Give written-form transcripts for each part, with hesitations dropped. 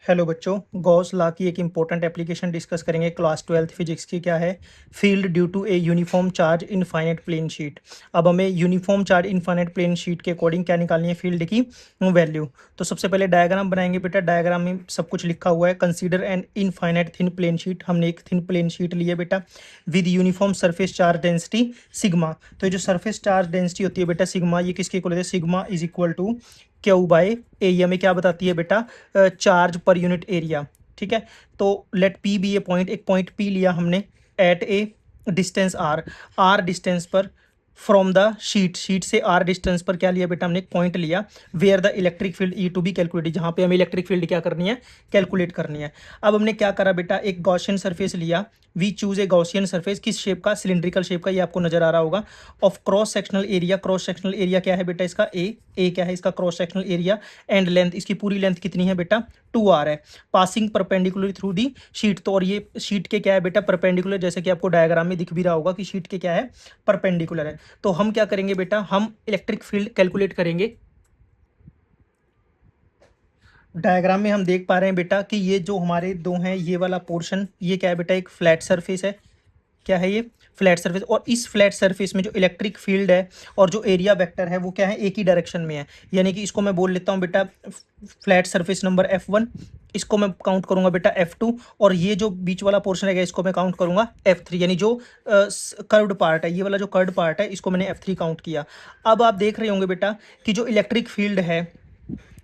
Hello बच्चों, Gauss law की एक इम्पोर्टेंट एप्लीकेशन डिस्कस करेंगे क्लास 12th फिजिक्स की। क्या है? Field due to a uniform charge infinite plane sheet. अब हमें uniform charge infinite plane sheet के अकॉर्डिंग क्या निकालनी है? फील्ड की वैल्यू। तो सबसे पहले डायग्राम बनाएंगे बेटा। डायग्राम में सब कुछ लिखा हुआ है। Consider an infinite thin plane sheet. हमने एक थिन प्लेन शीट ली है बेटा with uniform surface charge density sigma. तो ये जो सरफेस चार्ज डेंसिटी होती है बेटा सिग्मा, ये किसके इक्वल होती है? Sigma is equal to Q by A. ये हमें क्या बताती है बेटा? Charge per unit area. ठीक है, तो let P be a point. एक पॉइंट पी लिया हमने at a distance R. R distance पर फ्रॉम द शीट से आर डिस्टेंस पर क्या लिया बेटा? हमने एक पॉइंट लिया where the electric field E to be calculated, जहाँ पे हमें इलेक्ट्रिक फील्ड क्या करनी है? कैलकुलेट करनी है। अब हमने क्या करा बेटा? एक गॉसियन सरफेस लिया। We choose a Gaussian surface. किस शेप का? सिलिंड्रिकल शेप का। ये आपको नजर आ रहा होगा। Of cross sectional area. Cross sectional area क्या है बेटा? इसका ए क्या है? इसका cross sectional area. And length, इसकी पूरी लेंथ कितनी है बेटा? 2r है। Passing perpendicular through the sheet. तो और ये शीट के क्या है बेटा? परपेंडिकुलर, जैसे कि आपको डायग्राम में दिख भी रहा होगा कि शीट के क्या है? परपेंडिकुलर है। तो हम क्या करेंगे बेटा? हम इलेक्ट्रिक फील्ड कैलकुलेट करेंगे। डायग्राम में हम देख पा रहे हैं बेटा कि ये जो हमारे दो हैं, ये वाला पोर्शन, ये क्या है बेटा? एक फ्लैट सरफेस है। क्या है ये? Flat surface. और इस फ्लैट सरफेस में जो इलेक्ट्रिक फील्ड है और जो एरिया वेक्टर है वो क्या है? एक ही डायरेक्शन में है। यानी कि इसको मैं बोल लेता हूँ बेटा फ्लैट सरफेस नंबर F1। इसको मैं काउंट करूंगा बेटा F2। और ये जो बीच वाला पोर्शन है इसको मैं काउंट करूंगा F3। यानी जो कर्व्ड पार्ट है, ये वाला जो कर्व्ड पार्ट है, इसको मैंने F3 काउंट किया। अब आप देख रहे होंगे बेटा कि जो इलेक्ट्रिक फील्ड है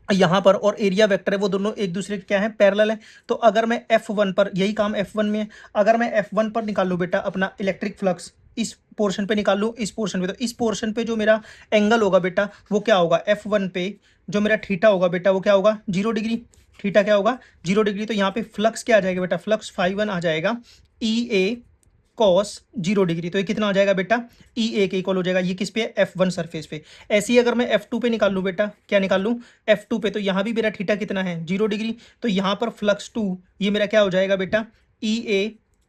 यहाँ पर और एरिया वेक्टर है, वो दोनों एक दूसरे के क्या है? पैरेलल है। तो अगर मैं F1 पर, यही काम F1 में है, अगर मैं F1 पर निकाल लूँ बेटा अपना इलेक्ट्रिक फ्लक्स, इस पोर्शन पे निकाल लूँ, इस पोर्शन पे, तो इस पोर्शन पे जो मेरा एंगल होगा बेटा वो क्या होगा? F1 पे जो मेरा थीटा होगा बेटा वो क्या होगा? 0 डिग्री। थीटा क्या होगा? 0 डिग्री। तो यहाँ पे फ्लक्स क्या आ जाएगा बेटा? फ्लक्स φ1 आ जाएगा EA कॉस 0 डिग्री। तो ये कितना आ जाएगा बेटा? EA के इक्वल हो जाएगा। ये किस पे है? F1 सरफेस पे। ऐसे ही अगर मैं F2 पे निकाल लूँ बेटा, क्या निकाल लूँ? F2 पे, तो यहाँ भी मेरा थीटा कितना है? 0 डिग्री। तो यहाँ पर फ्लक्स 2, ये मेरा क्या हो जाएगा बेटा? EA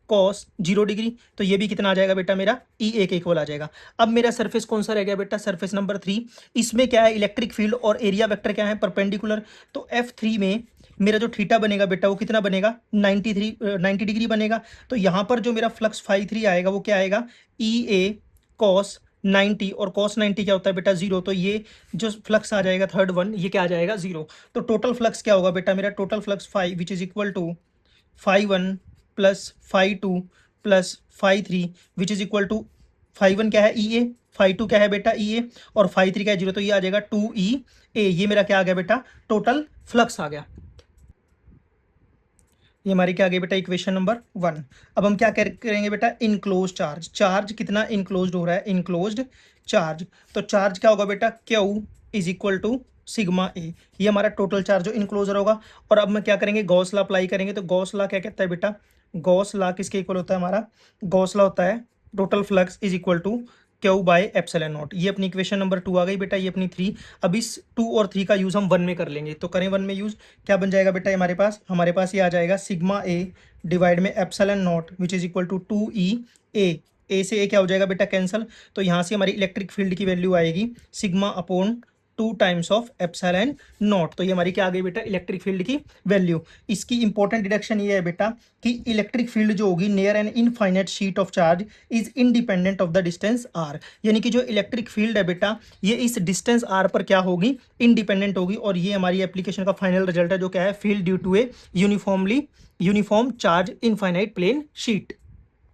cos 0 degree. तो ये भी कितना आ जाएगा बेटा? मेरा EA के इक्वल आ जाएगा। अब मेरा सरफेस कौन सा रह गया बेटा? Surface number 3। इसमें क्या है? इलेक्ट्रिक फील्ड और एरिया वेक्टर क्या है? परपेंडिकुलर। तो F3 में मेरा जो थीटा बनेगा बेटा वो कितना बनेगा? 90 डिग्री बनेगा। तो यहाँ पर जो मेरा फ्लक्स φ3 आएगा वो क्या आएगा? EA cos 90। और कॉस 90 क्या होता है बेटा? 0। तो ये जो फ्लक्स आ जाएगा थर्ड वन, ये क्या आ जाएगा? 0। तो टोटल फ्लक्स क्या होगा बेटा? मेरा total flux five which is equal to φ1 plus φ2 plus φ3 which is equal to φ1 क्या है? EA। φ2 क्या है बेटा? EA। और φ3 क्या है? 0। तो ये आ जाएगा 2EA। ये मेरा क्या आ गया बेटा? टोटल फ्लक्स आ गया। ये हमारी क्या आ गई बेटा? Equation number 1। अब हम क्या करेंगे बेटा? Enclose charge. चार्ज कितना इनक्लोज हो रहा है? Enclosed charge. तो चार्ज क्या होगा बेटा? Q is equal to sigma A. ये हमारा टोटल चार्ज जो इनक्लोजर होगा। और अब मैं क्या करेंगे? गॉस लॉ अप्लाई करेंगे। तो गॉस लॉ क्या कहता है बेटा? गॉस लॉ किसके इक्वल होता है? हमारा गॉस लॉ होता है total flux is equal to Q by epsilon naught. ये अपनी इक्वेशन नंबर 2 आ गई बेटा। ये अपनी 3। अब इस 2 और 3 का यूज हम 1 में कर लेंगे। तो करें 1 में यूज। क्या बन जाएगा बेटा? हमारे पास ये आ जाएगा सिग्मा ए डिवाइड में epsilon naught which is equal to 2E। A से ए क्या हो जाएगा बेटा? कैंसल। तो यहाँ से हमारी इलेक्ट्रिक फील्ड की वैल्यू आएगी sigma upon 2 times of epsilon not. तो ये हमारी क्या आ गई बेटा? इलेक्ट्रिक फील्ड की वैल्यू। इसकी इंपॉर्टेंट डिडक्शन ये है बेटा कि इलेक्ट्रिक फील्ड जो होगी near an infinite sheet of charge is independent of the distance r। यानी कि जो इलेक्ट्रिक फील्ड है बेटा ये इस डिस्टेंस r पर क्या होगी? इंडिपेंडेंट होगी। और ये हमारी एप्लीकेशन का फाइनल रिजल्ट है जो क्या है? Field due to a uniform charge infinite plane sheet.